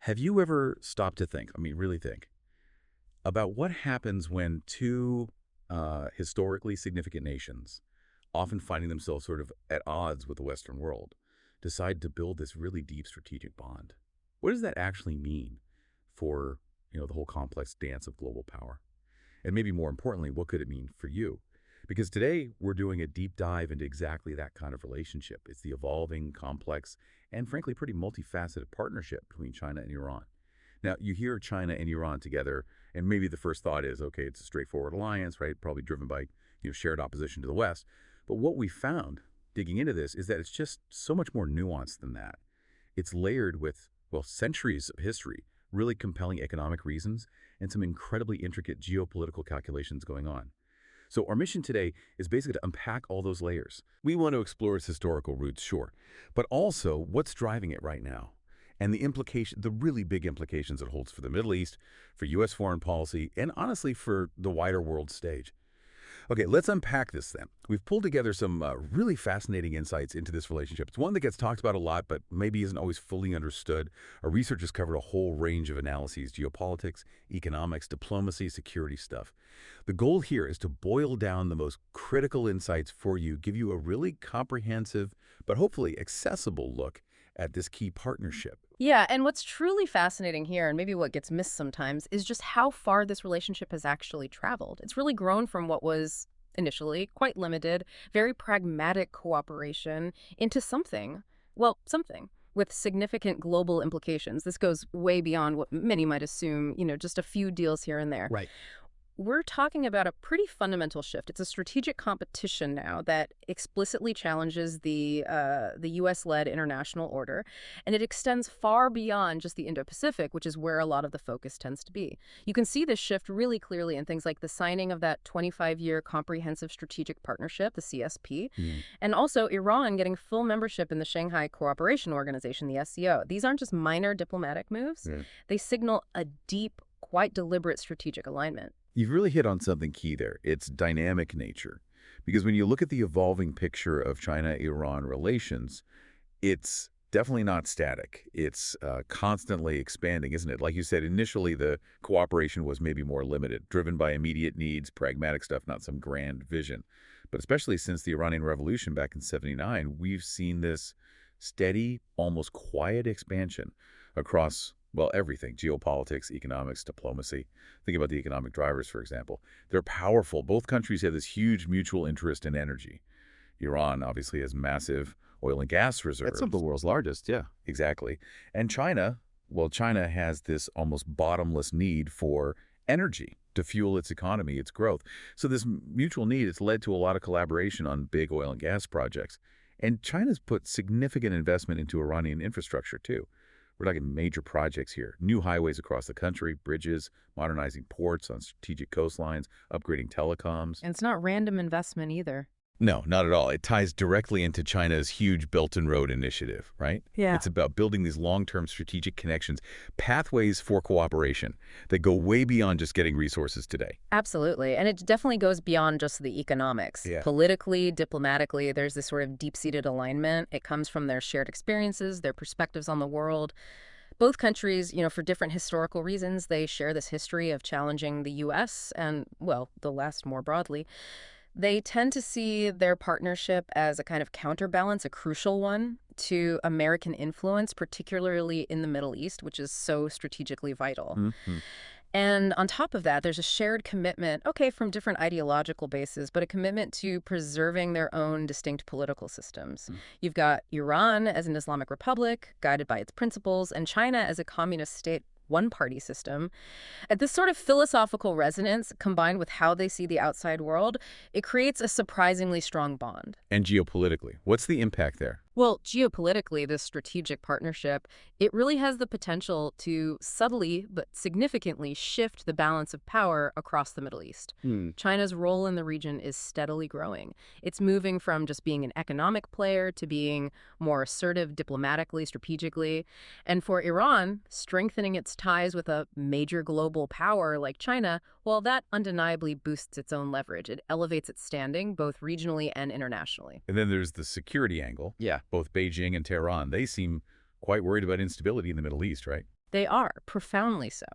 Have you ever stopped to think, I mean, really think, about what happens when two historically significant nations, often finding themselves sort of at odds with the Western world, decide to build this really deep strategic bond? What does that actually mean for, the whole complex dance of global power? And maybe more importantly, what could it mean for you? Because today we're doing a deep dive into exactly that kind of relationship. It's the evolving, complex, and frankly pretty multifaceted partnership between China and Iran. Now, you hear China and Iran together, and maybe the first thought is, okay, it's a straightforward alliance, right? Probably driven by, shared opposition to the West. But what we found digging into this is that it's just so much more nuanced than that. It's layered with, well, centuries of history, really compelling economic reasons, and some incredibly intricate geopolitical calculations going on. So our mission today is basically to unpack all those layers. We want to explore its historical roots, sure, but also what's driving it right now and the really big implications it holds for the Middle East, for U.S. foreign policy, and honestly for the wider world stage. Okay, let's unpack this then. We've pulled together some really fascinating insights into this relationship. It's one that gets talked about a lot, but maybe isn't always fully understood. Our research has covered a whole range of analyses: geopolitics, economics, diplomacy, security stuff. The goal here is to boil down the most critical insights for you, give you a really comprehensive, but hopefully accessible look at this key partnership. Yeah, and what's truly fascinating here, and maybe what gets missed sometimes, is just how far this relationship has actually traveled. It's really grown from what was initially quite limited, very pragmatic cooperation into something, well, something with significant global implications. This goes way beyond what many might assume, just a few deals here and there. Right. We're talking about a pretty fundamental shift. It's a strategic competition now that explicitly challenges the U.S.-led international order, and it extends far beyond just the Indo-Pacific, which is where a lot of the focus tends to be. You can see this shift really clearly in things like the signing of that 25-year Comprehensive Strategic Partnership, the CSP, Hmm. and also Iran getting full membership in the Shanghai Cooperation Organization, the SCO. These aren't just minor diplomatic moves. Yeah. They signal a deep, quite deliberate strategic alignment. You've really hit on something key there. It's dynamic nature. Because when you look at the evolving picture of China-Iran relations, it's definitely not static. It's constantly expanding, isn't it? Like you said, initially the cooperation was maybe more limited, driven by immediate needs, pragmatic stuff, not some grand vision. But especially since the Iranian Revolution back in '79, we've seen this steady, almost quiet expansion across, well, everything: geopolitics, economics, diplomacy. Think about the economic drivers, for example. They're powerful. Both countries have this huge mutual interest in energy. Iran obviously has massive oil and gas It's some of the reserves. world's largest, yeah. Exactly. And China, well, China has this almost bottomless need for energy to fuel its economy, its growth. So this mutual need has led to a lot of collaboration on big oil and gas projects. And China's put significant investment into Iranian infrastructure, too. We're talking major projects here: new highways across the country, bridges, modernizing ports on strategic coastlines, upgrading telecoms. And it's not random investment either. No, not at all. It ties directly into China's huge Belt and Road Initiative, right? Yeah. It's about building these long-term strategic connections, pathways for cooperation that go way beyond just getting resources today. Absolutely. And it definitely goes beyond just the economics. Yeah. Politically, diplomatically, there's this sort of deep-seated alignment. It comes from their shared experiences, their perspectives on the world. Both countries, for different historical reasons, they share this history of challenging the U.S. and, well, the West more broadly. They tend to see their partnership as a kind of counterbalance, a crucial one, to American influence, particularly in the Middle East, which is so strategically vital. Mhm. And on top of that, there's a shared commitment, okay, from different ideological bases, but a commitment to preserving their own distinct political systems. Mm. You've got Iran as an Islamic republic, guided by its principles, and China as a communist state, one-party system. At this sort of philosophical resonance, combined with how they see the outside world, it creates a surprisingly strong bond. And geopolitically, what's the impact there? Well, geopolitically, this strategic partnership, it really has the potential to subtly but significantly shift the balance of power across the Middle East. Hmm. China's role in the region is steadily growing. It's moving from just being an economic player to being more assertive diplomatically, strategically. And for Iran, strengthening its ties with a major global power like China, well, that undeniably boosts its own leverage. It elevates its standing both regionally and internationally. And then there's the security angle. Yeah. Both Beijing and Tehran, they seem quite worried about instability in the Middle East, right? They are, profoundly so.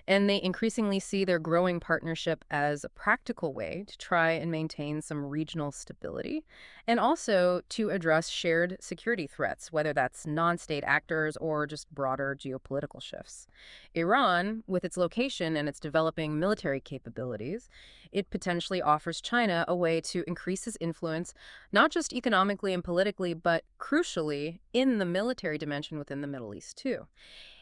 And they increasingly see their growing partnership as a practical way to try and maintain some regional stability and also to address shared security threats, whether that's non-state actors or just broader geopolitical shifts. Iran, with its location and its developing military capabilities, it potentially offers China a way to increase its influence, not just economically and politically, but crucially in the military dimension within the Middle East, too.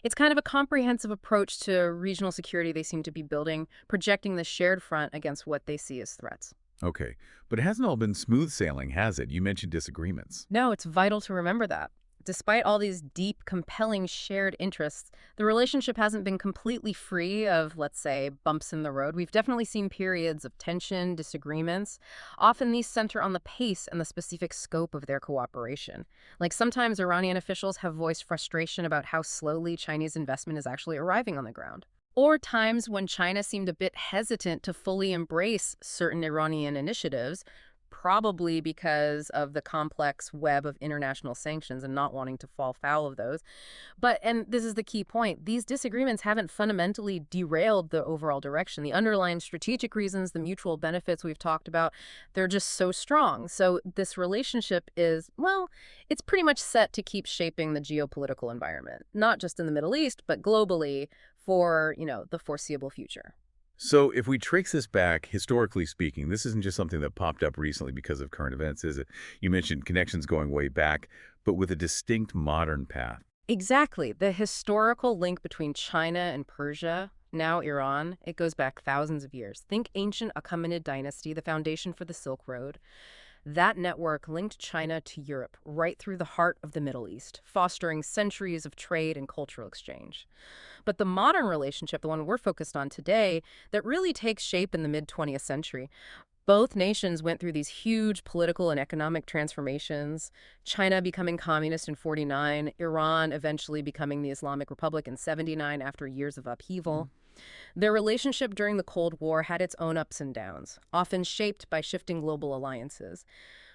It's kind of a comprehensive approach to regional security they seem to be building, projecting the shared front against what they see as threats. Okay, but it hasn't all been smooth sailing, has it? You mentioned disagreements. No, it's vital to remember that. Despite all these deep, compelling shared interests, the relationship hasn't been completely free of, let's say, bumps in the road. We've definitely seen periods of tension, disagreements. Often these center on the pace and the specific scope of their cooperation. Like sometimes Iranian officials have voiced frustration about how slowly Chinese investment is actually arriving on the ground. Or times when China seemed a bit hesitant to fully embrace certain Iranian initiatives, probably because of the complex web of international sanctions and not wanting to fall foul of those. But, and this is the key point, these disagreements haven't fundamentally derailed the overall direction. The underlying strategic reasons, the mutual benefits we've talked about, they're just so strong. So this relationship is, well, it's pretty much set to keep shaping the geopolitical environment, not just in the Middle East, but globally for, the foreseeable future. So if we trace this back, historically speaking, this isn't just something that popped up recently because of current events, is it? You mentioned connections going way back, but with a distinct modern path. Exactly. The historical link between China and Persia, now Iran, it goes back thousands of years. Think ancient Achaemenid dynasty, the foundation for the Silk Road. That network linked China to Europe, right through the heart of the Middle East, fostering centuries of trade and cultural exchange. But the modern relationship, the one we're focused on today, that really takes shape in the mid-20th century. Both nations went through these huge political and economic transformations, China becoming communist in 49, Iran eventually becoming the Islamic Republic in 79 after years of upheaval. Their relationship during the Cold War had its own ups and downs, often shaped by shifting global alliances.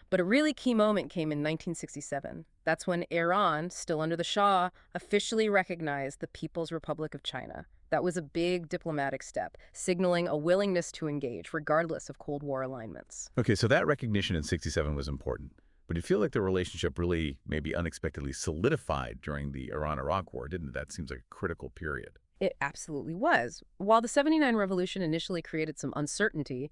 But a really key moment came in 1967. That's when Iran, still under the Shah, officially recognized the People's Republic of China. That was a big diplomatic step, signaling a willingness to engage, regardless of Cold War alignments. Okay, so that recognition in 67 was important. But it feel like the relationship really maybe unexpectedly solidified during the Iran-Iraq War, didn't it? That seems like a critical period. It absolutely was. While the 79 revolution initially created some uncertainty,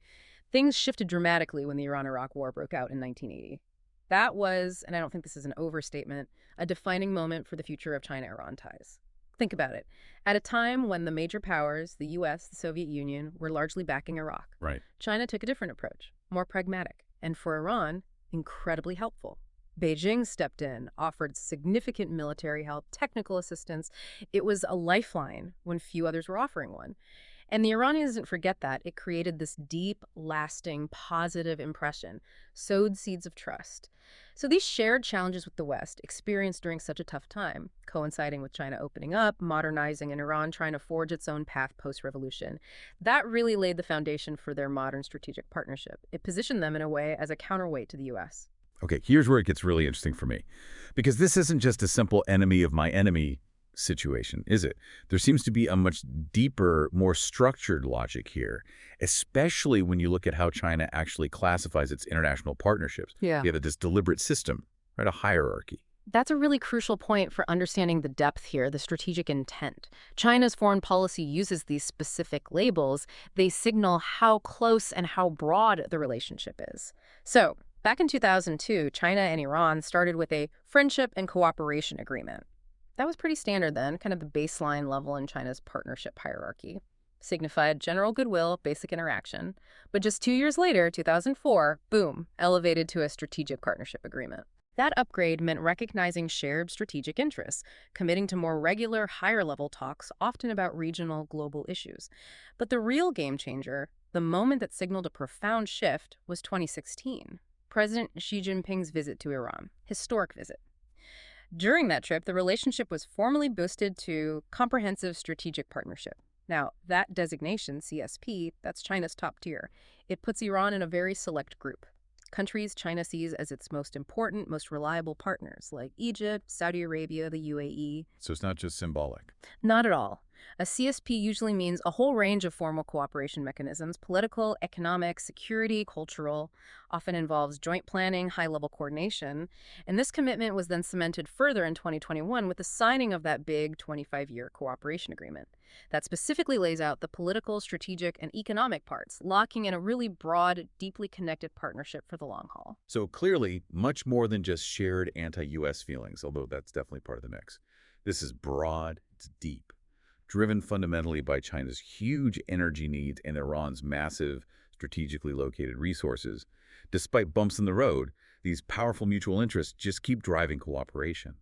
things shifted dramatically when the Iran-Iraq War broke out in 1980. That was, and I don't think this is an overstatement, a defining moment for the future of China-Iran ties. Think about it. At a time when the major powers, the US, the Soviet Union, were largely backing Iraq, Right. China took a different approach, more pragmatic, and for Iran, incredibly helpful. Beijing stepped in, offered significant military help, technical assistance. It was a lifeline when few others were offering one. And the Iranians didn't forget that. It created this deep, lasting, positive impression, sowed seeds of trust. So these shared challenges with the West, experienced during such a tough time, coinciding with China opening up, modernizing, and Iran trying to forge its own path post-revolution, that really laid the foundation for their modern strategic partnership. It positioned them in a way as a counterweight to the U.S. Okay, here's where it gets really interesting for me. Because this isn't just a simple enemy of my enemy situation, is it? There seems to be a much deeper, more structured logic here, especially when you look at how China actually classifies its international partnerships. Yeah. You have this deliberate system, right? A hierarchy. That's a really crucial point for understanding the depth here, the strategic intent. China's foreign policy uses these specific labels. They signal how close and how broad the relationship is. So, back in 2002, China and Iran started with a friendship and cooperation agreement. That was pretty standard then, kind of the baseline level in China's partnership hierarchy. Signified general goodwill, basic interaction. But just 2 years later, 2004, boom, elevated to a strategic partnership agreement. That upgrade meant recognizing shared strategic interests, committing to more regular, higher-level talks, often about regional, global issues. But the real game changer, the moment that signaled a profound shift, was 2016. President Xi Jinping's visit to Iran. Historic visit. During that trip, the relationship was formally boosted to Comprehensive Strategic Partnership. Now, that designation, CSP, that's China's top tier. It puts Iran in a very select group. countries China sees as its most important, most reliable partners, like Egypt, Saudi Arabia, the UAE. So it's not just symbolic. Not at all. A CSP usually means a whole range of formal cooperation mechanisms: political, economic, security, cultural, often involves joint planning, high-level coordination. And this commitment was then cemented further in 2021 with the signing of that big 25-year cooperation agreement that specifically lays out the political, strategic, and economic parts, locking in a really broad, deeply connected partnership for the long haul. So clearly, much more than just shared anti-U.S. feelings, although that's definitely part of the mix. This is broad, it's deep, driven fundamentally by China's huge energy needs and Iran's massive, strategically located resources. Despite bumps in the road, these powerful mutual interests just keep driving cooperation.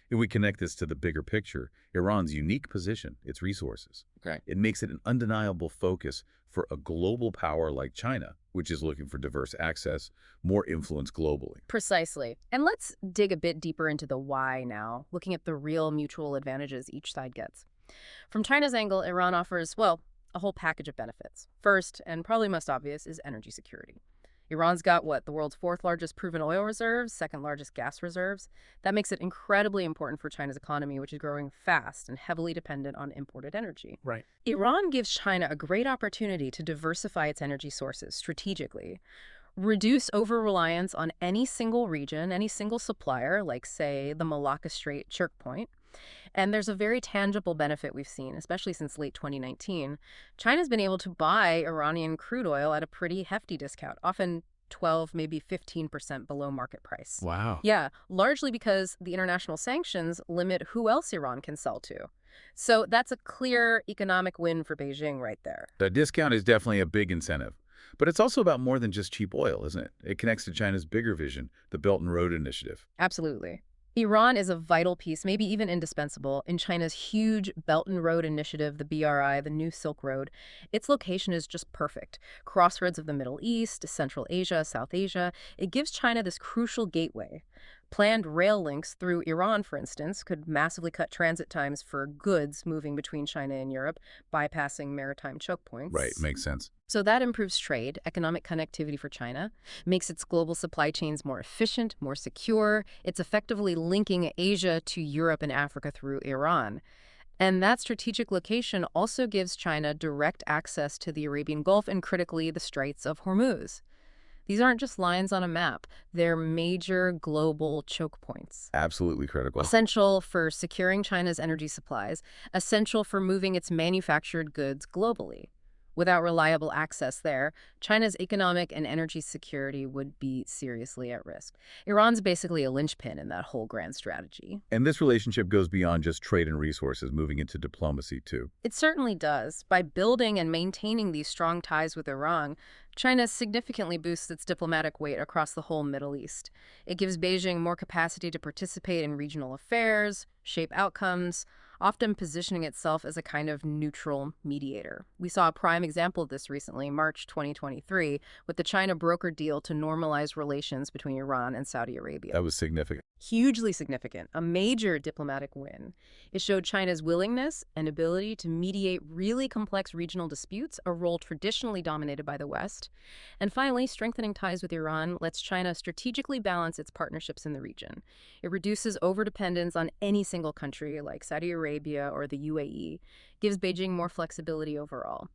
If we connect this to the bigger picture, Iran's unique position, its resources, Okay. it makes it an undeniable focus for a global power like China, which is looking for diverse access, more influence globally. Precisely. And let's dig a bit deeper into the why now, looking at the real mutual advantages each side gets. From China's angle, Iran offers, well, a whole package of benefits. First, and probably most obvious, is energy security. Iran's got what, the world's fourth largest proven oil reserves, second largest gas reserves. That makes it incredibly important for China's economy, which is growing fast and heavily dependent on imported energy. Right. Iran gives China a great opportunity to diversify its energy sources strategically, reduce over-reliance on any single region, any single supplier, like, say, the Malacca Strait choke point. And there's a very tangible benefit we've seen, especially since late 2019. China's been able to buy Iranian crude oil at a pretty hefty discount, often 12, maybe 15% below market price. Wow. Yeah, largely because the international sanctions limit who else Iran can sell to. So that's a clear economic win for Beijing right there. The discount is definitely a big incentive. But it's also about more than just cheap oil, isn't it? It connects to China's bigger vision, the Belt and Road Initiative. Absolutely. Iran is a vital piece, maybe even indispensable, in China's huge Belt and Road Initiative, the BRI, the New Silk Road. Its location is just perfect. Crossroads of the Middle East, Central Asia, South Asia. It gives China this crucial gateway. Planned rail links through Iran, for instance, could massively cut transit times for goods moving between China and Europe, bypassing maritime choke points. Right, makes sense. So that improves trade, economic connectivity for China, makes its global supply chains more efficient, more secure. It's effectively linking Asia to Europe and Africa through Iran. And that strategic location also gives China direct access to the Arabian Gulf and, critically, the Straits of Hormuz. These aren't just lines on a map. They're major global choke points. Absolutely critical. Essential for securing China's energy supplies, essential for moving its manufactured goods globally. Without reliable access there, China's economic and energy security would be seriously at risk. Iran's basically a linchpin in that whole grand strategy. And this relationship goes beyond just trade and resources, moving into diplomacy, too. It certainly does. By building and maintaining these strong ties with Iran, China significantly boosts its diplomatic weight across the whole Middle East. It gives Beijing more capacity to participate in regional affairs, shape outcomes, often positioning itself as a kind of neutral mediator. We saw a prime example of this recently, March 2023, with the China brokered deal to normalize relations between Iran and Saudi Arabia. That was significant. Hugely significant, a major diplomatic win. It showed China's willingness and ability to mediate really complex regional disputes, a role traditionally dominated by the West. And finally, strengthening ties with Iran lets China strategically balance its partnerships in the region. It reduces overdependence on any single country like Saudi Arabia or the UAE, gives Beijing more flexibility overall.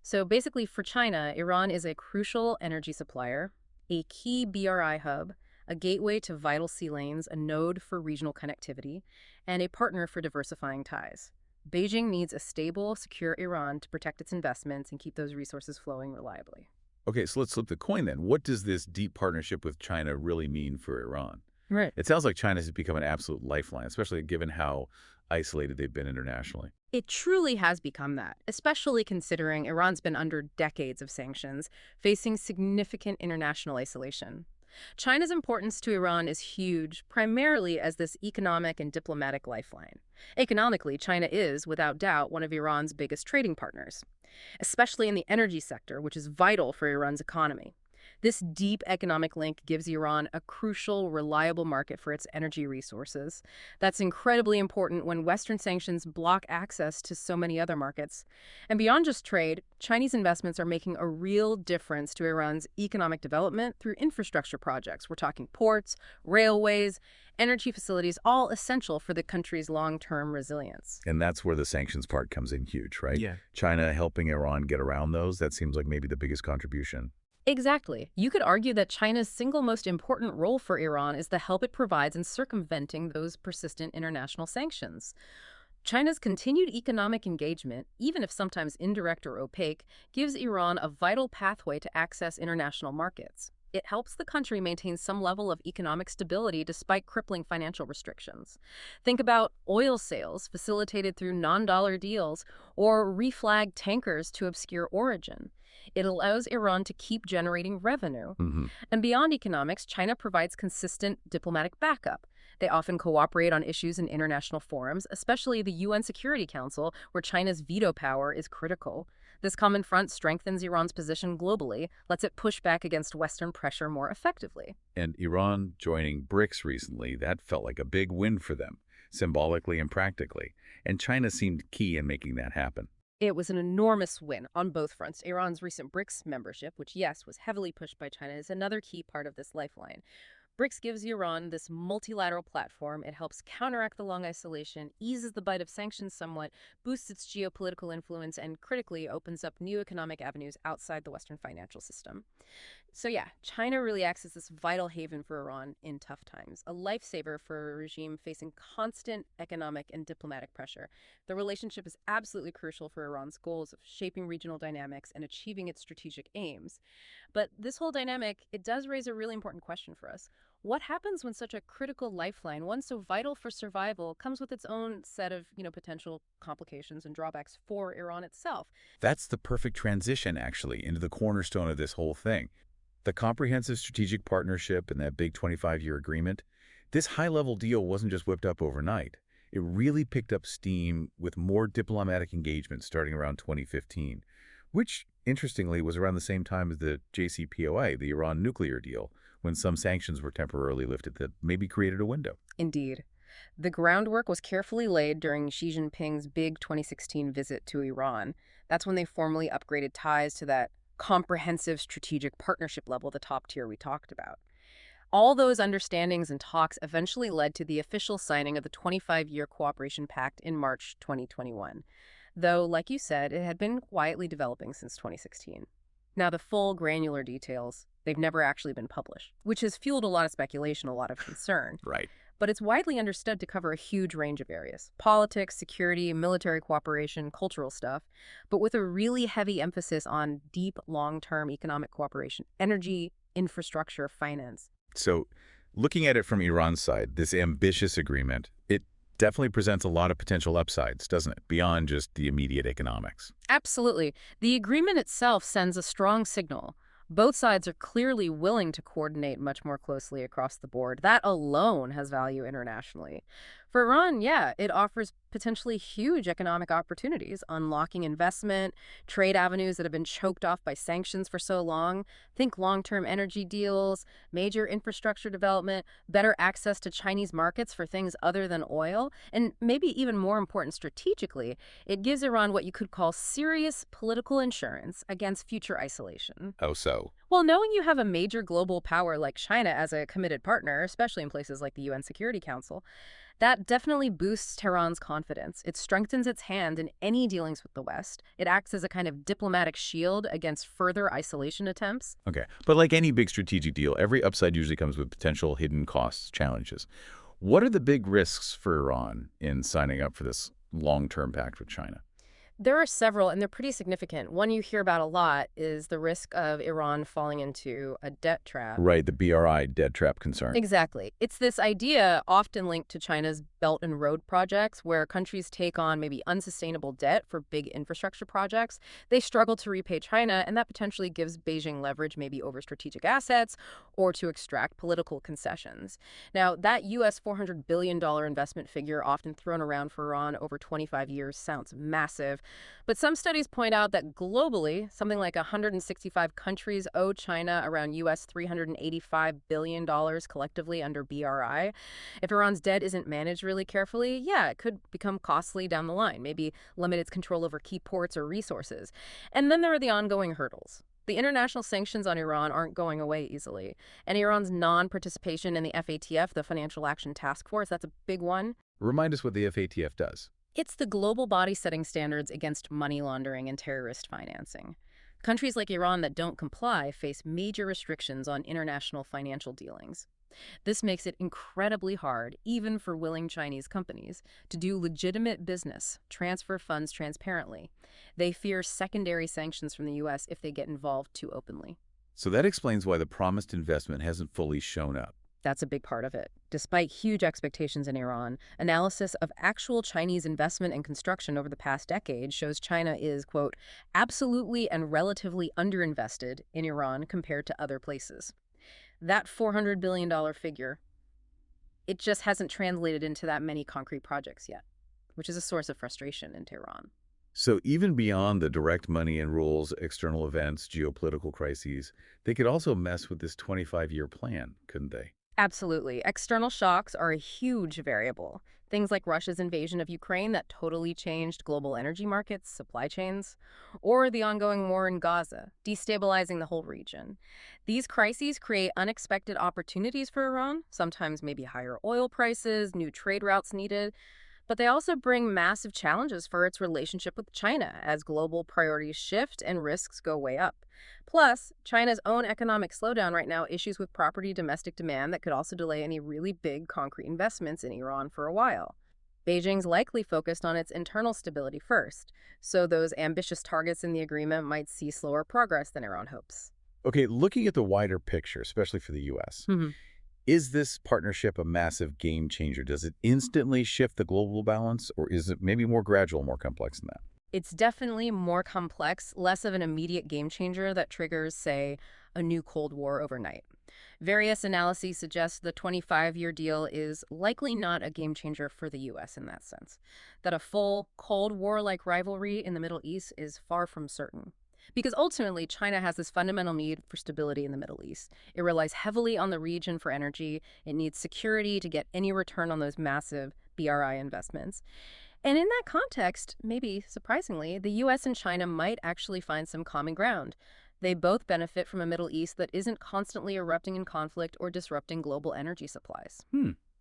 So basically, for China, Iran is a crucial energy supplier, a key BRI hub, a gateway to vital sea lanes, a node for regional connectivity, and a partner for diversifying ties. Beijing needs a stable, secure Iran to protect its investments and keep those resources flowing reliably. Okay, so let's flip the coin then. What does this deep partnership with China really mean for Iran? Right. It sounds like China has become an absolute lifeline, especially given how isolated they've been internationally. It truly has become that, especially considering Iran's been under decades of sanctions, facing significant international isolation. China's importance to Iran is huge, primarily as this economic and diplomatic lifeline. Economically, China is, without doubt, one of Iran's biggest trading partners, especially in the energy sector, which is vital for Iran's economy. This deep economic link gives Iran a crucial, reliable market for its energy resources. That's incredibly important when Western sanctions block access to so many other markets. And beyond just trade, Chinese investments are making a real difference to Iran's economic development through infrastructure projects. We're talking ports, railways, energy facilities, all essential for the country's long-term resilience. And that's where the sanctions part comes in huge, right? Yeah. China helping Iran get around those, that seems like maybe the biggest contribution. Exactly. You could argue that China's single most important role for Iran is the help it provides in circumventing those persistent international sanctions. China's continued economic engagement, even if sometimes indirect or opaque, gives Iran a vital pathway to access international markets. It helps the country maintain some level of economic stability despite crippling financial restrictions. Think about oil sales facilitated through non-dollar deals or reflagged tankers to obscure origin. It allows Iran to keep generating revenue. Hmm. And beyond economics, China provides consistent diplomatic backup. They often cooperate on issues in international forums, especially the UN Security Council, where China's veto power is critical. This common front strengthens Iran's position globally, lets it push back against Western pressure more effectively. And Iran joining BRICS recently, that felt like a big win for them, symbolically and practically. And China seemed key in making that happen. It was an enormous win on both fronts. Iran's recent BRICS membership, which, yes, was heavily pushed by China, is another key part of this lifeline. BRICS gives Iran this multilateral platform. It helps counteract the long isolation, eases the bite of sanctions somewhat, boosts its geopolitical influence, and critically opens up new economic avenues outside the Western financial system. So yeah, China really acts as this vital haven for Iran in tough times, a lifesaver for a regime facing constant economic and diplomatic pressure. The relationship is absolutely crucial for Iran's goals of shaping regional dynamics and achieving its strategic aims. But this whole dynamic, it does raise a really important question for us. What happens when such a critical lifeline, one so vital for survival, comes with its own set of, potential complications and drawbacks for Iran itself? That's the perfect transition, actually, into the cornerstone of this whole thing. The comprehensive strategic partnership and that big 25-year agreement, this high-level deal wasn't just whipped up overnight. It really picked up steam with more diplomatic engagement starting around 2015, which, interestingly, was around the same time as the JCPOA, the Iran nuclear deal, when some sanctions were temporarily lifted that maybe created a window. Indeed. The groundwork was carefully laid during Xi Jinping's big 2016 visit to Iran. That's when they formally upgraded ties to that comprehensive strategic partnership level, the top tier we talked about. All those understandings and talks eventually led to the official signing of the 25-year Cooperation Pact in March 2021. Though, like you said, it had been quietly developing since 2016. Now, the full granular details, they've never actually been published, which has fueled a lot of speculation, a lot of concern. Right. But it's widely understood to cover a huge range of areas: politics, security, military cooperation, cultural stuff, but with a really heavy emphasis on deep, long-term economic cooperation, energy, infrastructure, finance. So, looking at it from Iran's side, this ambitious agreement, it definitely presents a lot of potential upsides, doesn't it, beyond just the immediate economics? Absolutely. The agreement itself sends a strong signal. Both sides are clearly willing to coordinate much more closely across the board. That alone has value internationally. For Iran, yeah, it offers potentially huge economic opportunities, unlocking investment, trade avenues that have been choked off by sanctions for so long. Think long-term energy deals, major infrastructure development, better access to Chinese markets for things other than oil, and maybe even more important strategically, it gives Iran what you could call serious political insurance against future isolation. Oh, so? Well, knowing you have a major global power like China as a committed partner, especially in places like the UN Security Council, that definitely boosts Tehran's confidence. It strengthens its hand in any dealings with the West. It acts as a kind of diplomatic shield against further isolation attempts. Okay. But like any big strategic deal, every upside usually comes with potential hidden costs, challenges. What are the big risks for Iran in signing up for this long-term pact with China? There are several, and they're pretty significant. One you hear about a lot is the risk of Iran falling into a debt trap. Right, the BRI, debt trap concern. Exactly. It's this idea often linked to China's Belt and Road projects, where countries take on maybe unsustainable debt for big infrastructure projects. They struggle to repay China, and that potentially gives Beijing leverage maybe over strategic assets or to extract political concessions. Now, that U.S. $400 billion investment figure often thrown around for Iran over 25 years sounds massive, But some studies point out that globally, something like 165 countries owe China around US $385 billion collectively under BRI. If Iran's debt isn't managed really carefully, yeah, it could become costly down the line, maybe limit its control over key ports or resources. And then there are the ongoing hurdles. The international sanctions on Iran aren't going away easily. And Iran's non-participation in the FATF, the Financial Action Task Force, that's a big one. Remind us what the FATF does. It's the global body setting standards against money laundering and terrorist financing. Countries like Iran that don't comply face major restrictions on international financial dealings. This makes it incredibly hard, even for willing Chinese companies, to do legitimate business, transfer funds transparently. They fear secondary sanctions from the U.S. if they get involved too openly. So that explains why the promised investment hasn't fully shown up. That's a big part of it. Despite huge expectations in Iran, analysis of actual Chinese investment and construction over the past decade shows China is, quote, absolutely and relatively underinvested in Iran compared to other places. That $400 billion figure, it just hasn't translated into that many concrete projects yet, which is a source of frustration in Tehran. So even beyond the direct money and rules, external events, geopolitical crises, they could also mess with this 25-year plan, couldn't they? Absolutely. External shocks are a huge variable. Things like Russia's invasion of Ukraine that totally changed global energy markets, supply chains, or the ongoing war in Gaza, destabilizing the whole region. These crises create unexpected opportunities for Iran, sometimes maybe higher oil prices, new trade routes needed, but they also bring massive challenges for its relationship with China as global priorities shift and risks go way up. Plus, China's own economic slowdown right now issues with property domestic demand that could also delay any really big concrete investments in Iran for a while. Beijing's likely focused on its internal stability first, so those ambitious targets in the agreement might see slower progress than Iran hopes. Okay, looking at the wider picture, especially for the U.S., is this partnership a massive game changer? Does it instantly shift the global balance, or is it maybe more gradual, more complex than that? It's definitely more complex, less of an immediate game changer that triggers, say, a new Cold War overnight. Various analyses suggest the 25-year deal is likely not a game changer for the U.S. in that sense, that a full Cold War-like rivalry in the Middle East is far from certain. Because ultimately, China has this fundamental need for stability in the Middle East. It relies heavily on the region for energy. It needs security to get any return on those massive BRI investments. And in that context, maybe surprisingly, the U.S. and China might actually find some common ground. They both benefit from a Middle East that isn't constantly erupting in conflict or disrupting global energy supplies.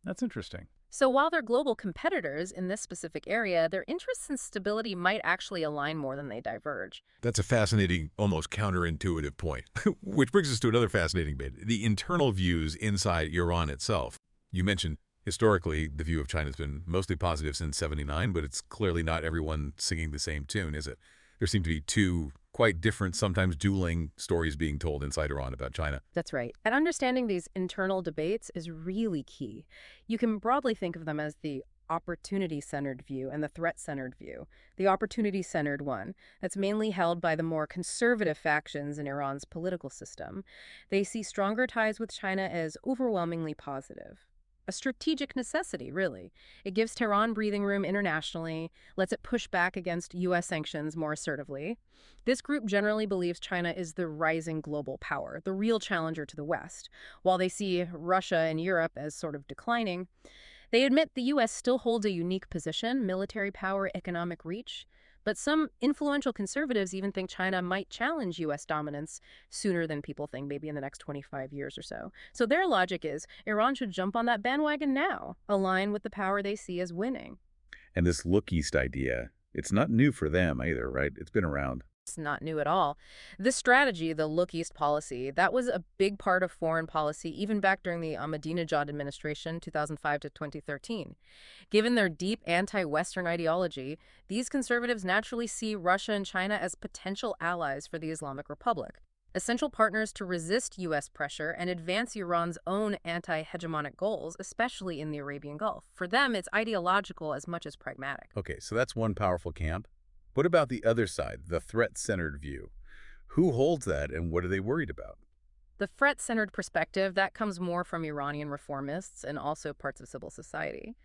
That's interesting. So while they're global competitors in this specific area, their interests in stability might actually align more than they diverge. That's a fascinating, almost counterintuitive point, which brings us to another fascinating bit, the internal views inside Iran itself. You mentioned historically the view of China has been mostly positive since '79, but it's clearly not everyone singing the same tune, is it? There seem to be two quite different, sometimes dueling stories being told inside Iran about China. That's right. And understanding these internal debates is really key. You can broadly think of them as the opportunity-centered view and the threat-centered view. The opportunity-centered one, that's mainly held by the more conservative factions in Iran's political system. They see stronger ties with China as overwhelmingly positive. A strategic necessity, really. It gives Tehran breathing room internationally, lets it push back against U.S. sanctions more assertively. This group generally believes China is the rising global power, the real challenger to the West. While they see Russia and Europe as sort of declining, they admit the U.S. still holds a unique position, military power, economic reach. But some influential conservatives even think China might challenge U.S. dominance sooner than people think, maybe in the next 25 years or so. So their logic is Iran should jump on that bandwagon now, align with the power they see as winning. And this look east idea, it's not new for them either, right? It's been around. It's not new at all. This strategy, the Look East policy, that was a big part of foreign policy even back during the Ahmadinejad administration, 2005 to 2013. Given their deep anti-Western ideology, these conservatives naturally see Russia and China as potential allies for the Islamic Republic, essential partners to resist U.S. pressure and advance Iran's own anti-hegemonic goals, especially in the Arabian Gulf. For them, it's ideological as much as pragmatic. Okay, so that's one powerful camp. What about the other side, the threat-centered view? Who holds that, and what are they worried about? The threat-centered perspective, that comes more from Iranian reformists and also parts of civil society.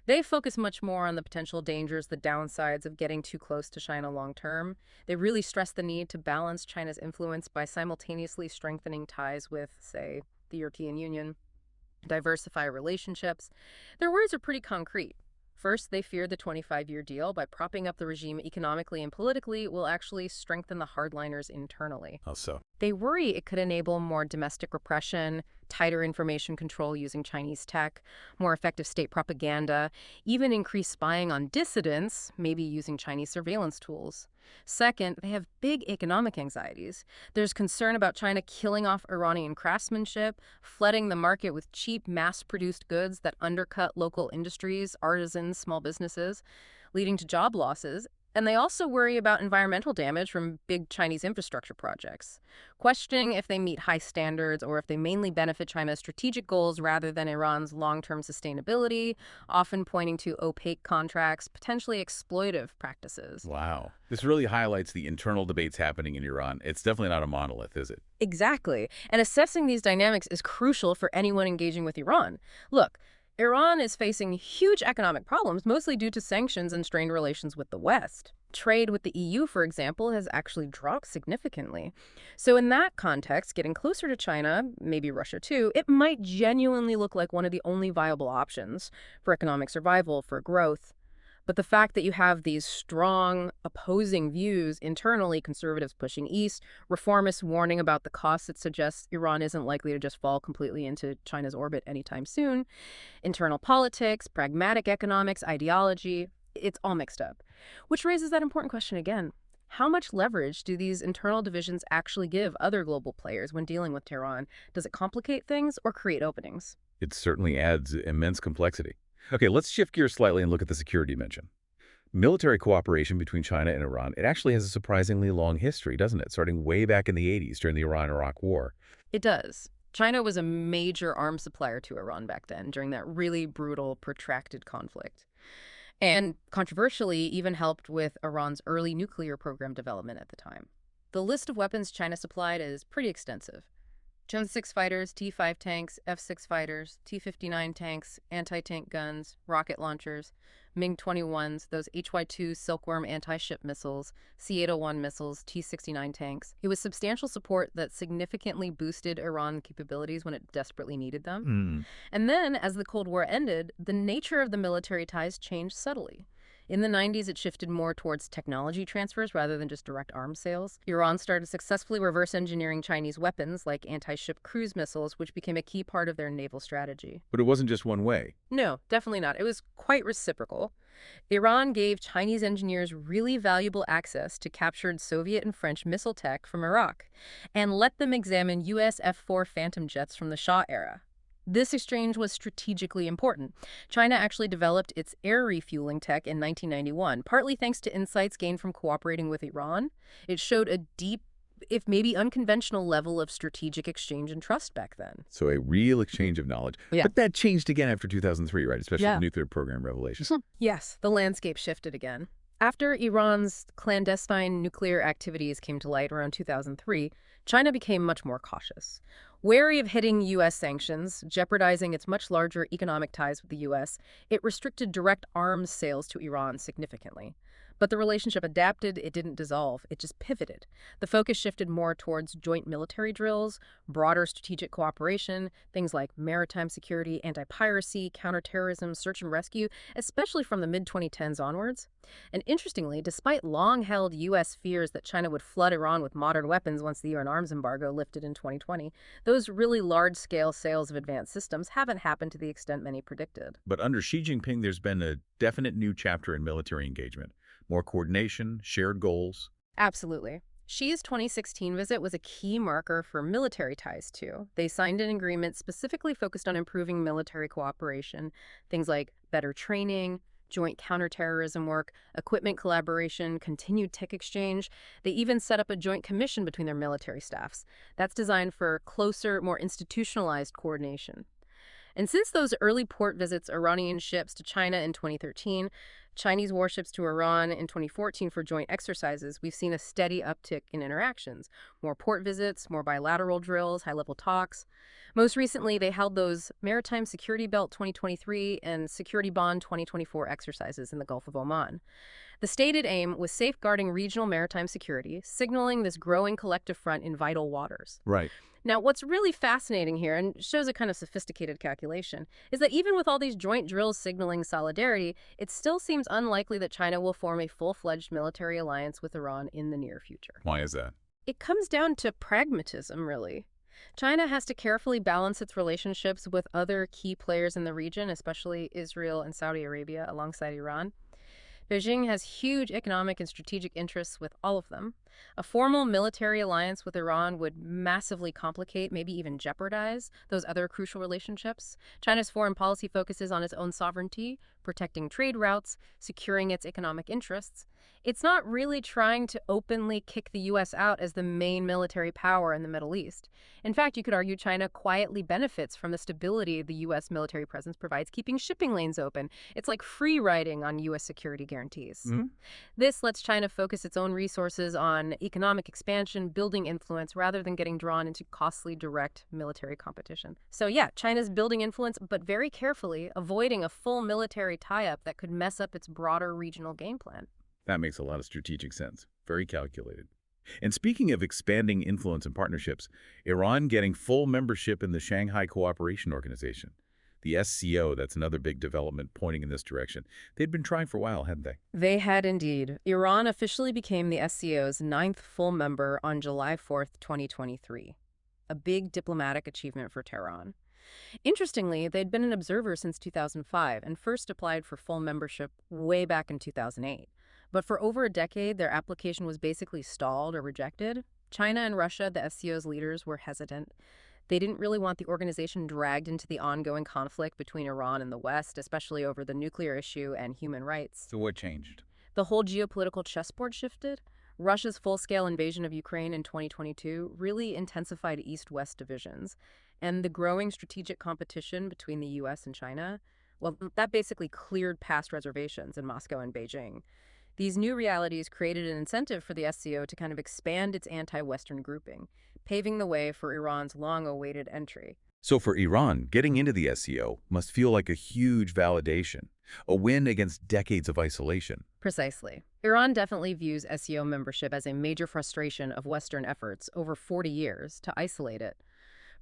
They focus much more on the potential dangers, the downsides of getting too close to China long term. They really stress the need to balance China's influence by simultaneously strengthening ties with, say, the European Union, diversify relationships. Their words are pretty concrete. First, they fear the 25-year deal, by propping up the regime economically and politically, will actually strengthen the hardliners internally. How so? They worry it could enable more domestic repression, tighter information control using Chinese tech, more effective state propaganda, even increased spying on dissidents, maybe using Chinese surveillance tools. Second, they have big economic anxieties. There's concern about China killing off Iranian craftsmanship, flooding the market with cheap, mass-produced goods that undercut local industries, artisans, small businesses, leading to job losses. And they also worry about environmental damage from big Chinese infrastructure projects, questioning if they meet high standards or if they mainly benefit China's strategic goals rather than Iran's long-term sustainability, often pointing to opaque contracts, potentially exploitive practices. Wow. This really highlights the internal debates happening in Iran. It's definitely not a monolith, is it? Exactly. And assessing these dynamics is crucial for anyone engaging with Iran. Look, Iran is facing huge economic problems, mostly due to sanctions and strained relations with the West. Trade with the EU, for example, has actually dropped significantly. So in that context, getting closer to China, maybe Russia too, it might genuinely look like one of the only viable options for economic survival, for growth. But the fact that you have these strong opposing views internally, conservatives pushing east, reformists warning about the costs, it suggests Iran isn't likely to just fall completely into China's orbit anytime soon. Internal politics, pragmatic economics, ideology, it's all mixed up. Which raises that important question again. How much leverage do these internal divisions actually give other global players when dealing with Tehran? Does it complicate things or create openings? It certainly adds immense complexity. Okay, let's shift gears slightly and look at the security dimension. Military cooperation between China and Iran, it actually has a surprisingly long history, doesn't it? Starting way back in the 80s during the Iran-Iraq War. It does. China was a major arms supplier to Iran back then, during that really brutal, protracted conflict. And controversially, even helped with Iran's early nuclear program development at the time. The list of weapons China supplied is pretty extensive. Chun-6 fighters, T-5 tanks, F-6 fighters, T-59 tanks, anti-tank guns, rocket launchers, MiG-21s, those HY-2 Silkworm anti-ship missiles, C-801 missiles, T-69 tanks. It was substantial support that significantly boosted Iran capabilities when it desperately needed them. And then, as the Cold War ended, the nature of the military ties changed subtly. In the 90s, it shifted more towards technology transfers rather than just direct arms sales. Iran started successfully reverse engineering Chinese weapons like anti-ship cruise missiles, which became a key part of their naval strategy. But it wasn't just one way. No, definitely not. It was quite reciprocal. Iran gave Chinese engineers really valuable access to captured Soviet and French missile tech from Iraq and let them examine U.S. F-4 Phantom jets from the Shah era. This exchange was strategically important. China actually developed its air refueling tech in 1991, partly thanks to insights gained from cooperating with Iran. It showed a deep, if maybe unconventional level of strategic exchange and trust back then. So a real exchange of knowledge. Yeah. But that changed again after 2003, right? Especially Yeah. the nuclear program revelations. Yes, the landscape shifted again. After Iran's clandestine nuclear activities came to light around 2003, China became much more cautious. Wary of hitting U.S. sanctions, jeopardizing its much larger economic ties with the U.S., it restricted direct arms sales to Iran significantly. But the relationship adapted, it didn't dissolve, it just pivoted. The focus shifted more towards joint military drills, broader strategic cooperation, things like maritime security, anti-piracy, counterterrorism, search and rescue, especially from the mid-2010s onwards. And interestingly, despite long-held U.S. fears that China would flood Iran with modern weapons once the UN arms embargo lifted in 2020, those really large-scale sales of advanced systems haven't happened to the extent many predicted. But under Xi Jinping, there's been a definite new chapter in military engagement. More coordination, shared goals. Absolutely. Xi's 2016 visit was a key marker for military ties, too. They signed an agreement specifically focused on improving military cooperation, things like better training, joint counterterrorism work, equipment collaboration, continued tech exchange. They even set up a joint commission between their military staffs. That's designed for closer, more institutionalized coordination. And since those early port visits Iranian ships to China in 2013, Chinese warships to Iran in 2014 for joint exercises, we've seen a steady uptick in interactions. More port visits, more bilateral drills, high-level talks. Most recently, they held those Maritime Security Belt 2023 and Security Bond 2024 exercises in the Gulf of Oman. The stated aim was safeguarding regional maritime security, signaling this growing collective front in vital waters. Right. Now, what's really fascinating here, and shows a kind of sophisticated calculation, is that even with all these joint drills signaling solidarity, it still seems unlikely that China will form a full-fledged military alliance with Iran in the near future. Why is that? It comes down to pragmatism, really. China has to carefully balance its relationships with other key players in the region, especially Israel and Saudi Arabia alongside Iran. Beijing has huge economic and strategic interests with all of them. A formal military alliance with Iran would massively complicate, maybe even jeopardize, those other crucial relationships. China's foreign policy focuses on its own sovereignty, protecting trade routes, securing its economic interests. It's not really trying to openly kick the U.S. out as the main military power in the Middle East. In fact, you could argue China quietly benefits from the stability the U.S. military presence provides, keeping shipping lanes open. It's like free riding on U.S. security guarantees. Mm-hmm. This lets China focus its own resources on economic expansion, building influence, rather than getting drawn into costly direct military competition. So yeah, China's building influence, but very carefully, avoiding a full military tie-up that could mess up its broader regional game plan. That makes a lot of strategic sense. Very calculated. And speaking of expanding influence and partnerships, Iran getting full membership in the Shanghai Cooperation Organization. The SCO, that's another big development pointing in this direction. They'd been trying for a while, hadn't they? They had indeed. Iran officially became the SCO's 9th full member on July 4th, 2023. A big diplomatic achievement for Tehran. Interestingly, they'd been an observer since 2005 and first applied for full membership way back in 2008. But for over a decade, their application was basically stalled or rejected. China and Russia, the SCO's leaders, were hesitant. They didn't really want the organization dragged into the ongoing conflict between Iran and the West, especially over the nuclear issue and human rights. So what changed? The whole geopolitical chessboard shifted. Russia's full-scale invasion of Ukraine in 2022 really intensified East-West divisions. And the growing strategic competition between the U.S. and China, well, that basically cleared past reservations in Moscow and Beijing. These new realities created an incentive for the SCO to kind of expand its anti-Western grouping, paving the way for Iran's long-awaited entry. So for Iran, getting into the SCO must feel like a huge validation, a win against decades of isolation. Precisely. Iran definitely views SCO membership as a major frustration of Western efforts over 40 years to isolate it.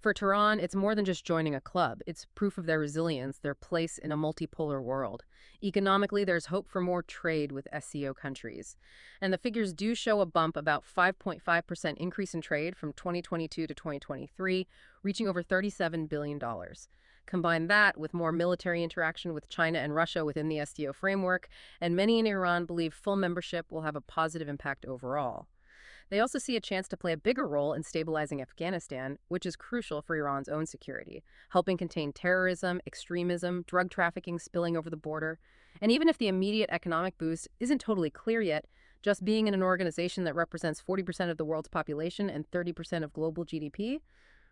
For Tehran, it's more than just joining a club. It's proof of their resilience, their place in a multipolar world. Economically, there's hope for more trade with SCO countries. And the figures do show a bump, about 5.5% increase in trade from 2022 to 2023, reaching over $37 billion. Combine that with more military interaction with China and Russia within the SCO framework, and many in Iran believe full membership will have a positive impact overall. They also see a chance to play a bigger role in stabilizing Afghanistan, which is crucial for Iran's own security, helping contain terrorism, extremism, drug trafficking spilling over the border. And even if the immediate economic boost isn't totally clear yet, just being in an organization that represents 40% of the world's population and 30% of global GDP,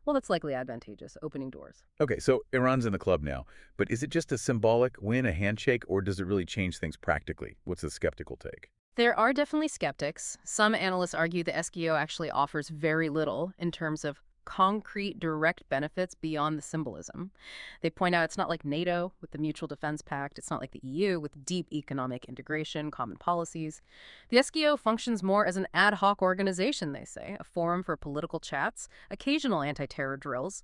well, that's likely advantageous, opening doors. Okay, so Iran's in the club now, but is it just a symbolic win, a handshake, or does it really change things practically? What's the skeptical take? There are definitely skeptics. Some analysts argue the SCO actually offers very little in terms of concrete, direct benefits beyond the symbolism. They point out it's not like NATO with the Mutual Defense Pact. It's not like the EU with deep economic integration, common policies. The SCO functions more as an ad hoc organization, they say, a forum for political chats, occasional anti-terror drills.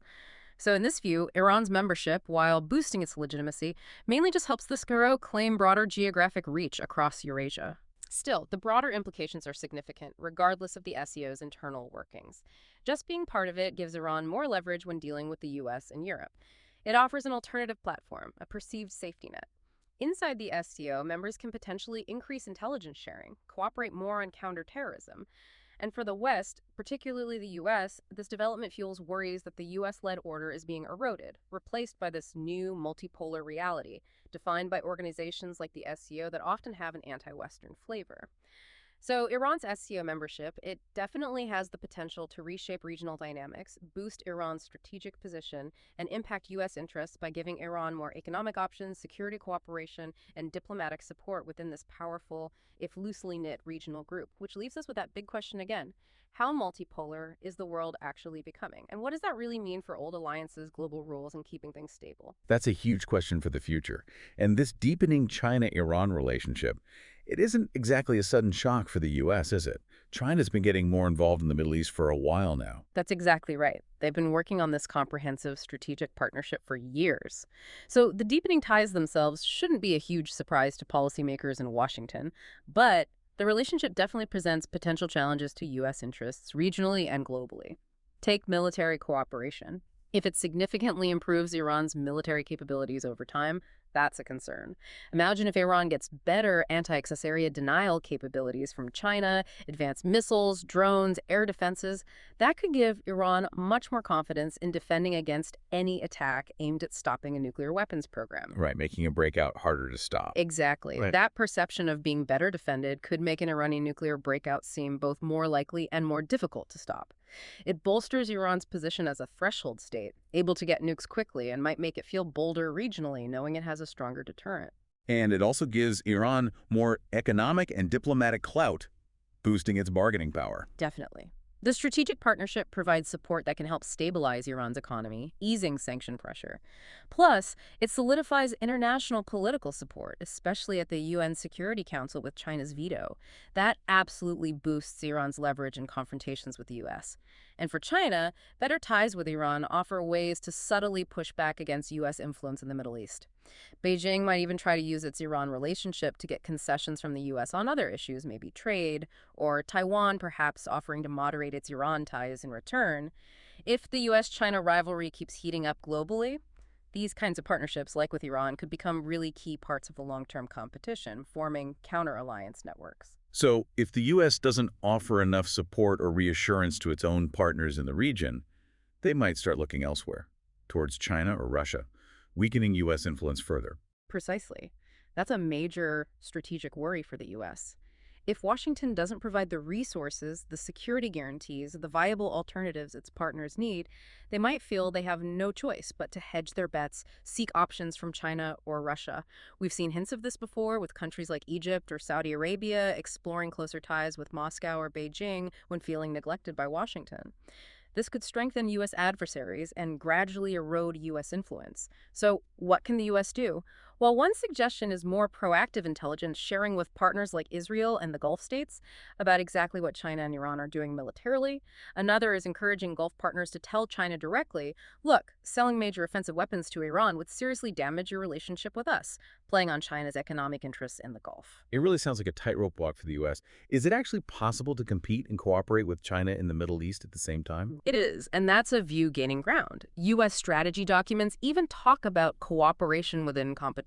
So in this view, Iran's membership, while boosting its legitimacy, mainly just helps the SCO claim broader geographic reach across Eurasia. Still, the broader implications are significant, regardless of the SCO's internal workings. Just being part of it gives Iran more leverage when dealing with the U.S. and Europe. It offers an alternative platform, a perceived safety net. Inside the SCO, members can potentially increase intelligence sharing, cooperate more on counterterrorism. And for the West, particularly the U.S., this development fuels worries that the U.S.-led order is being eroded, replaced by this new multipolar reality, defined by organizations like the SCO that often have an anti-Western flavor. So Iran's SCO membership, it definitely has the potential to reshape regional dynamics, boost Iran's strategic position, and impact U.S. interests by giving Iran more economic options, security cooperation, and diplomatic support within this powerful, if loosely knit, regional group. Which leaves us with that big question again. How multipolar is the world actually becoming? And what does that really mean for old alliances, global rules, and keeping things stable? That's a huge question for the future. And this deepening China-Iran relationship, it isn't exactly a sudden shock for the U.S., is it? China's been getting more involved in the Middle East for a while now. That's exactly right. They've been working on this comprehensive strategic partnership for years. So the deepening ties themselves shouldn't be a huge surprise to policymakers in Washington, but the relationship definitely presents potential challenges to U.S. interests regionally and globally. Take military cooperation. If it significantly improves Iran's military capabilities over time, that's a concern. Imagine if Iran gets better anti-access area denial capabilities from China, advanced missiles, drones, air defenses. That could give Iran much more confidence in defending against any attack aimed at stopping a nuclear weapons program. Right, making a breakout harder to stop. Exactly. Right. That perception of being better defended could make an Iranian nuclear breakout seem both more likely and more difficult to stop. It bolsters Iran's position as a threshold state, able to get nukes quickly, and might make it feel bolder regionally, knowing it has a stronger deterrent. And it also gives Iran more economic and diplomatic clout, boosting its bargaining power. Definitely. The strategic partnership provides support that can help stabilize Iran's economy, easing sanction pressure. Plus, it solidifies international political support, especially at the UN Security Council with China's veto. That absolutely boosts Iran's leverage in confrontations with the U.S. And for China, better ties with Iran offer ways to subtly push back against U.S. influence in the Middle East. Beijing might even try to use its Iran relationship to get concessions from the U.S. on other issues, maybe trade, or Taiwan perhaps offering to moderate its Iran ties in return. If the U.S.-China rivalry keeps heating up globally, these kinds of partnerships, like with Iran, could become really key parts of the long-term competition, forming counter-alliance networks. So if the U.S. doesn't offer enough support or reassurance to its own partners in the region, they might start looking elsewhere, towards China or Russia, weakening U.S. influence further. Precisely. That's a major strategic worry for the U.S. If Washington doesn't provide the resources, the security guarantees, the viable alternatives its partners need, they might feel they have no choice but to hedge their bets, seek options from China or Russia. We've seen hints of this before with countries like Egypt or Saudi Arabia exploring closer ties with Moscow or Beijing when feeling neglected by Washington. This could strengthen U.S. adversaries and gradually erode U.S. influence. So what can the U.S. do? Well, one suggestion is more proactive intelligence sharing with partners like Israel and the Gulf states about exactly what China and Iran are doing militarily. Another is encouraging Gulf partners to tell China directly, look, selling major offensive weapons to Iran would seriously damage your relationship with us, playing on China's economic interests in the Gulf. It really sounds like a tightrope walk for the U.S. Is it actually possible to compete and cooperate with China in the Middle East at the same time? It is, and that's a view gaining ground. U.S. strategy documents even talk about cooperation within competition.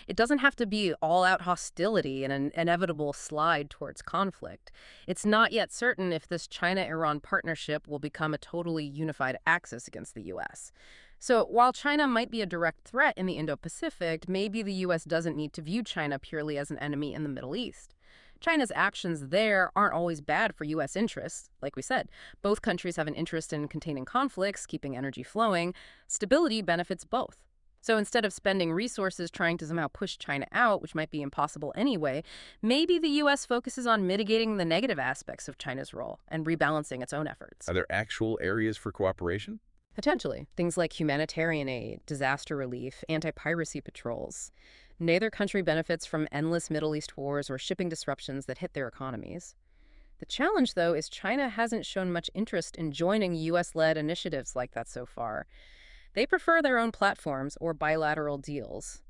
It doesn't have to be all-out hostility and an inevitable slide towards conflict. It's not yet certain if this China-Iran partnership will become a totally unified axis against the U.S. So while China might be a direct threat in the Indo-Pacific, maybe the U.S. doesn't need to view China purely as an enemy in the Middle East. China's actions there aren't always bad for U.S. interests. Like we said, both countries have an interest in containing conflicts, keeping energy flowing. Stability benefits both. So instead of spending resources trying to somehow push China out, which might be impossible anyway, maybe the U.S. focuses on mitigating the negative aspects of China's role and rebalancing its own efforts. Are there actual areas for cooperation? Potentially. Things like humanitarian aid, disaster relief, anti-piracy patrols. Neither country benefits from endless Middle East wars or shipping disruptions that hit their economies. The challenge, though, is China hasn't shown much interest in joining U.S.-led initiatives like that so far. They prefer their own platforms or bilateral deals.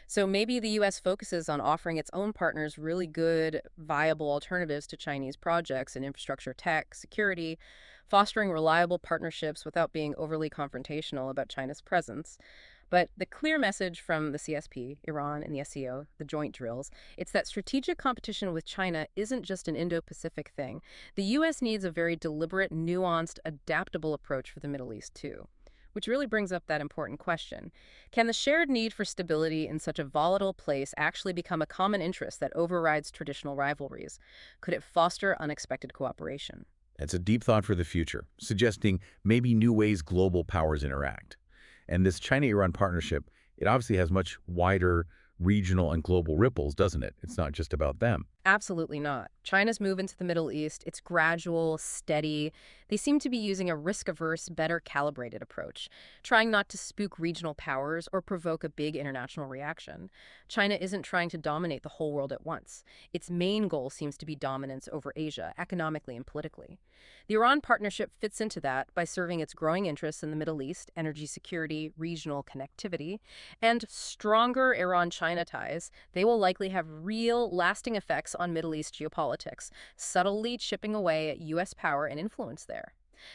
So maybe the U.S. focuses on offering its own partners really good, viable alternatives to Chinese projects in infrastructure tech, security, fostering reliable partnerships without being overly confrontational about China's presence. But the clear message from the CSP, Iran, and the SCO, the joint drills, it's that strategic competition with China isn't just an Indo-Pacific thing. The U.S. needs a very deliberate, nuanced, adaptable approach for the Middle East, too. Which really brings up that important question. Can the shared need for stability in such a volatile place actually become a common interest that overrides traditional rivalries? Could it foster unexpected cooperation? It's a deep thought for the future, suggesting maybe new ways global powers interact. And this China-Iran partnership, it obviously has much wider regional and global ripples, doesn't it? It's not just about them. Absolutely not. China's move into the Middle East, it's gradual, steady. They seem to be using a risk-averse, better calibrated approach, trying not to spook regional powers or provoke a big international reaction. China isn't trying to dominate the whole world at once. Its main goal seems to be dominance over Asia, economically and politically. The Iran partnership fits into that by serving its growing interests in the Middle East, energy security, regional connectivity, and stronger Iran-China ties. They will likely have real, lasting effects on Middle East geopolitics, subtly chipping away at U.S. power and influence there.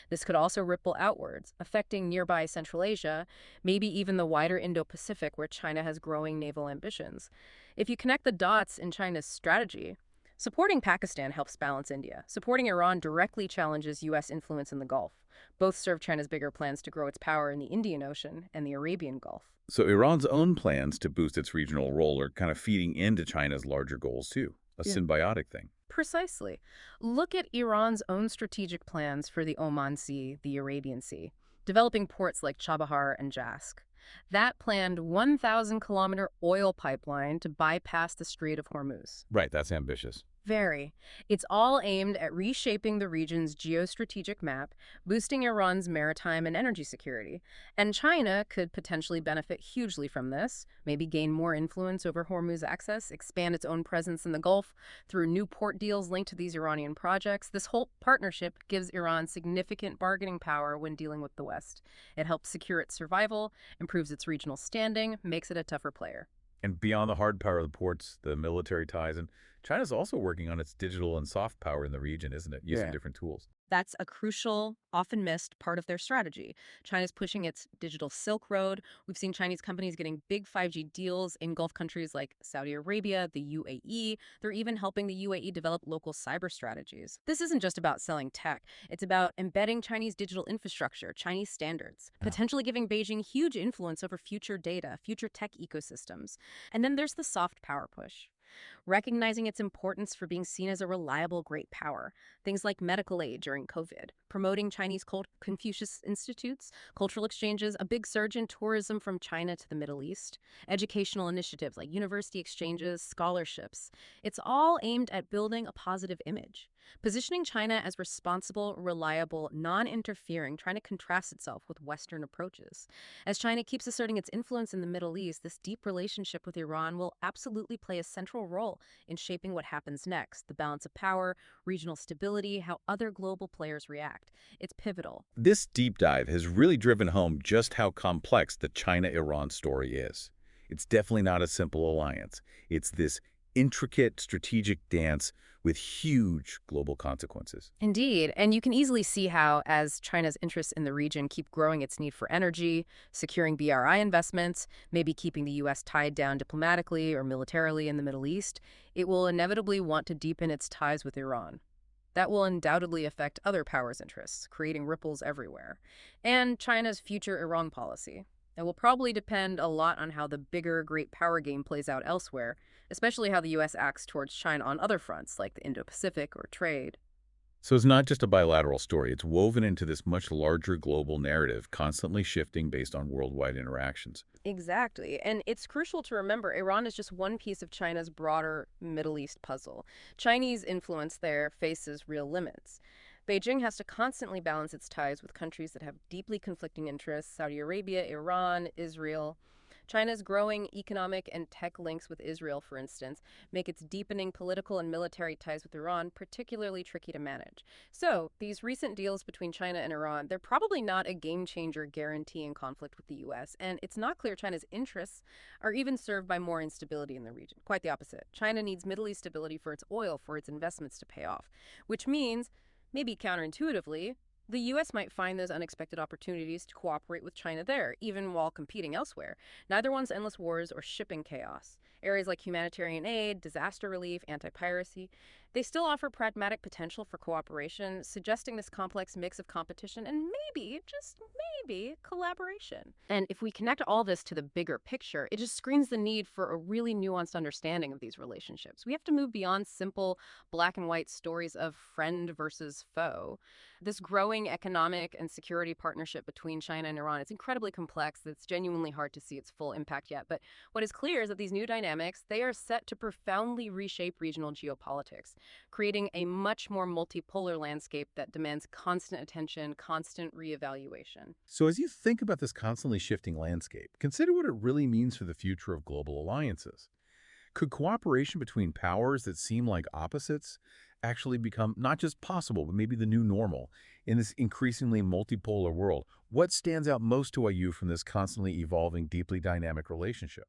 This could also ripple outwards, affecting nearby Central Asia, maybe even the wider Indo-Pacific where China has growing naval ambitions. If you connect the dots in China's strategy, supporting Pakistan helps balance India. Supporting Iran directly challenges U.S. influence in the Gulf. Both serve China's bigger plans to grow its power in the Indian Ocean and the Arabian Gulf. So Iran's own plans to boost its regional role are kind of feeding into China's larger goals, too. A Yeah. symbiotic thing. Precisely. Look at Iran's own strategic plans for the Oman Sea, the Arabian Sea, developing ports like Chabahar and Jask. That planned 1,000-kilometer oil pipeline to bypass the Strait of Hormuz. Right, that's ambitious. Very. It's all aimed at reshaping the region's geostrategic map, boosting Iran's maritime and energy security. And China could potentially benefit hugely from this, maybe gain more influence over Hormuz access, expand its own presence in the Gulf through new port deals linked to these Iranian projects. This whole partnership gives Iran significant bargaining power when dealing with the West. It helps secure its survival, improves its regional standing, makes it a tougher player. And beyond the hard power of the ports, the military ties, and China's also working on its digital and soft power in the region, isn't it? Using different tools. That's a crucial, often missed part of their strategy. China's pushing its digital Silk Road. We've seen Chinese companies getting big 5G deals in Gulf countries like Saudi Arabia, the UAE. They're even helping the UAE develop local cyber strategies. This isn't just about selling tech. It's about embedding Chinese digital infrastructure, Chinese standards, potentially giving Beijing huge influence over future data, future tech ecosystems. And then there's the soft power push. Recognizing its importance for being seen as a reliable great power. Things like medical aid during COVID, promoting Chinese Confucius Institutes, cultural exchanges, a big surge in tourism from China to the Middle East, educational initiatives like university exchanges, scholarships. It's all aimed at building a positive image. Positioning China as responsible, reliable, non-interfering, trying to contrast itself with Western approaches. As China keeps asserting its influence in the Middle East, this deep relationship with Iran will absolutely play a central role in shaping what happens next, the balance of power, regional stability, how other global players react. It's pivotal. This deep dive has really driven home just how complex the China-Iran story is. It's definitely not a simple alliance. It's this intricate strategic dance with huge global consequences. Indeed, and you can easily see how, as China's interests in the region keep growing its need for energy, securing BRI investments, maybe keeping the U.S. tied down diplomatically or militarily in the Middle East, it will inevitably want to deepen its ties with Iran. That will undoubtedly affect other powers' interests, creating ripples everywhere. And China's future Iran policy. It will probably depend a lot on how the bigger great power game plays out elsewhere, especially how the U.S. acts towards China on other fronts, like the Indo-Pacific or trade. So it's not just a bilateral story. It's woven into this much larger global narrative, constantly shifting based on worldwide interactions. Exactly. And it's crucial to remember Iran is just one piece of China's broader Middle East puzzle. Chinese influence there faces real limits. Beijing has to constantly balance its ties with countries that have deeply conflicting interests: Saudi Arabia, Iran, Israel. China's growing economic and tech links with Israel, for instance, make its deepening political and military ties with Iran particularly tricky to manage. So, these recent deals between China and Iran, they're probably not a game-changer guaranteeing conflict with the U.S., and it's not clear China's interests are even served by more instability in the region. Quite the opposite. China needs Middle East stability for its oil, for its investments to pay off, which means, maybe counterintuitively, the U.S. might find those unexpected opportunities to cooperate with China there, even while competing elsewhere. Neither wants endless wars or shipping chaos. Areas like humanitarian aid, disaster relief, anti-piracy, they still offer pragmatic potential for cooperation, suggesting this complex mix of competition and maybe, just maybe, collaboration. And if we connect all this to the bigger picture, it just screens the need for a really nuanced understanding of these relationships. We have to move beyond simple black and white stories of friend versus foe. This growing economic and security partnership between China and Iran is incredibly complex. It's genuinely hard to see its full impact yet. But what is clear is that these new dynamics, they are set to profoundly reshape regional geopolitics, creating a much more multipolar landscape that demands constant attention, constant reevaluation. So as you think about this constantly shifting landscape, consider what it really means for the future of global alliances. Could cooperation between powers that seem like opposites actually become not just possible, but maybe the new normal in this increasingly multipolar world? What stands out most to you from this constantly evolving, deeply dynamic relationship?